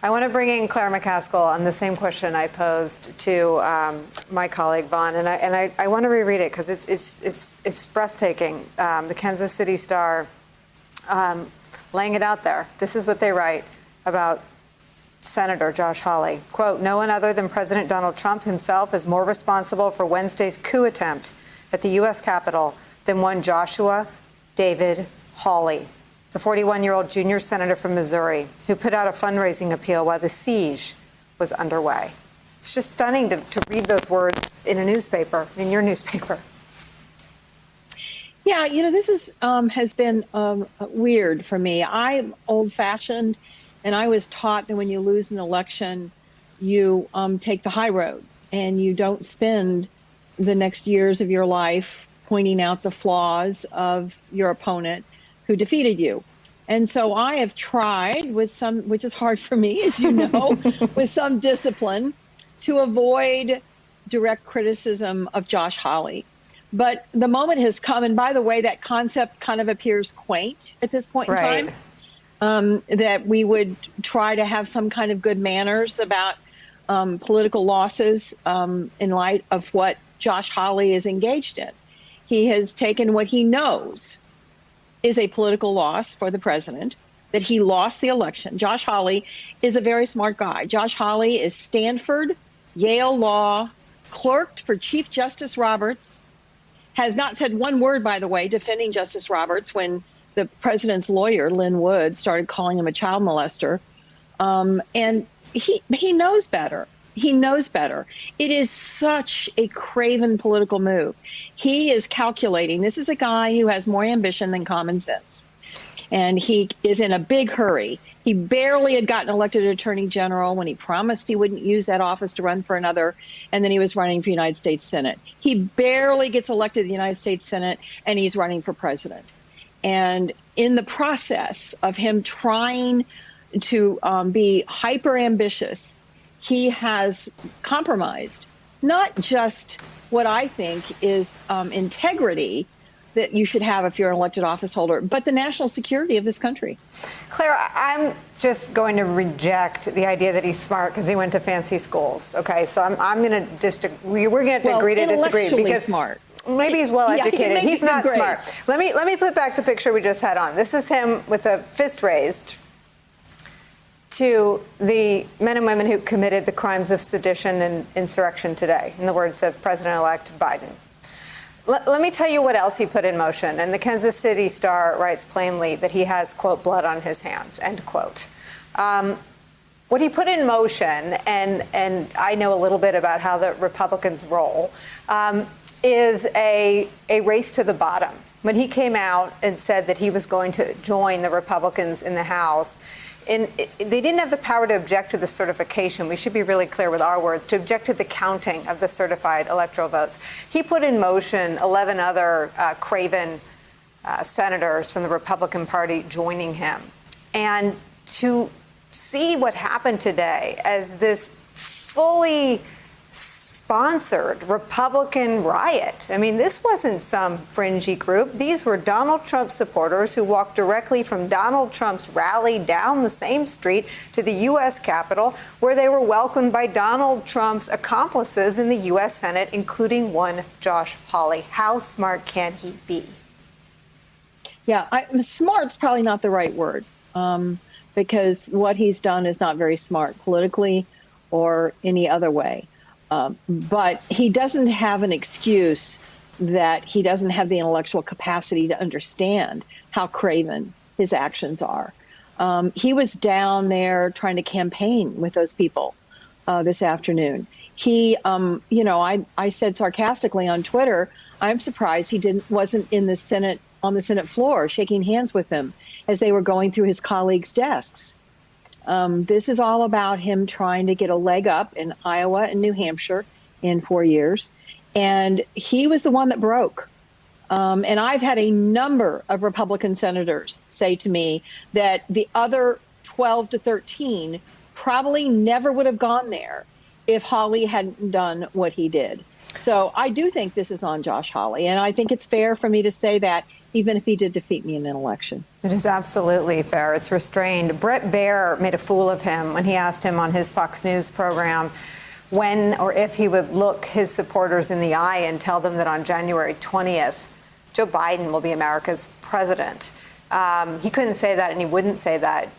I want to bring in Claire McCaskill on the same question I posed to my colleague Vaughn, and I want to reread it because it's breathtaking. The Kansas City Star laying it out there. This is what they write about Senator Josh Hawley. Quote, "No one other than President Donald Trump himself is more responsible for Wednesday's coup attempt at the U.S. Capitol than one Joshua David Hawley, the 41-year-old junior senator from Missouri, who put out a fundraising appeal while the siege was underway." It's just stunning to read those words in a newspaper, in your newspaper. Yeah, this is has been weird for me. I'm old-fashioned, and I was taught that when you lose an election, you take the high road, and you don't spend the next years of your life pointing out the flaws of your opponent who defeated you. And so I have tried with some, which is hard for me, as you know, with some discipline to avoid direct criticism of Josh Hawley. But the moment has come, and by the way, that concept kind of appears quaint at this point in time, that we would try to have some kind of good manners about political losses in light of what Josh Hawley is engaged in. He has taken what he knows is a political loss for the president, that he lost the election. Josh Hawley is a very smart guy. Josh Hawley is Stanford, Yale Law, clerked for Chief Justice Roberts, has not said one word, by the way, defending Justice Roberts when the president's lawyer, Lynn Wood, started calling him a child molester. And he knows better. He knows better. It is such a craven political move. He is calculating. This is a guy who has more ambition than common sense. And he is in a big hurry. He barely had gotten elected attorney general when he promised he wouldn't use that office to run for another. And then he was running for United States Senate. He barely gets elected to the United States Senate, and he's running for president. And in the process of him trying to be hyper ambitious, he has compromised not just what I think is integrity that you should have if you're an elected office holder, but the national security of this country. Claire, I'm just going to reject the idea that he's smart because he went to fancy schools. Okay, so I'm going to just we're going to agree to disagree because smart. Maybe he's well educated. He's not smart. Let me put back the picture we just had on. This is him with a fist raised to the men and women who committed the crimes of sedition and insurrection today, in the words of President-elect Biden. Let me tell you what else he put in motion. And the Kansas City Star writes plainly that he has, quote, blood on his hands, end quote. What he put in motion, and I know a little bit about how the Republicans roll, is a race to the bottom. When he came out and said that he was going to join the Republicans in the House, and they didn't have the power to object to the certification. We should be really clear with our words, to object to the counting of the certified electoral votes. He put in motion 11 other craven senators from the Republican Party joining him. And to see what happened today as this fully sponsored Republican riot. I mean, this wasn't some fringy group. These were Donald Trump supporters who walked directly from Donald Trump's rally down the same street to the U.S. Capitol, where they were welcomed by Donald Trump's accomplices in the U.S. Senate, including one Josh Hawley. How smart can he be? Yeah, smart's probably not the right word, because what he's done is not very smart politically or any other way. But he doesn't have an excuse that he doesn't have the intellectual capacity to understand how craven his actions are. He was down there trying to campaign with those people this afternoon. He, I said sarcastically on Twitter, I'm surprised he wasn't in the Senate, on the Senate floor, shaking hands with them as they were going through his colleagues' desks. This is all about him trying to get a leg up in Iowa and New Hampshire in 4 years. And he was the one that broke. And I've had a number of Republican senators say to me that the other 12 to 13 probably never would have gone there if Hawley hadn't done what he did. So I do think this is on Josh Hawley. And I think it's fair for me to say that even if he did defeat me in an election. It is absolutely fair. It's restrained. Bret Baier made a fool of him when he asked him on his Fox News program when or if he would look his supporters in the eye and tell them that on January 20th, Joe Biden will be America's president. He couldn't say that, and he wouldn't say that.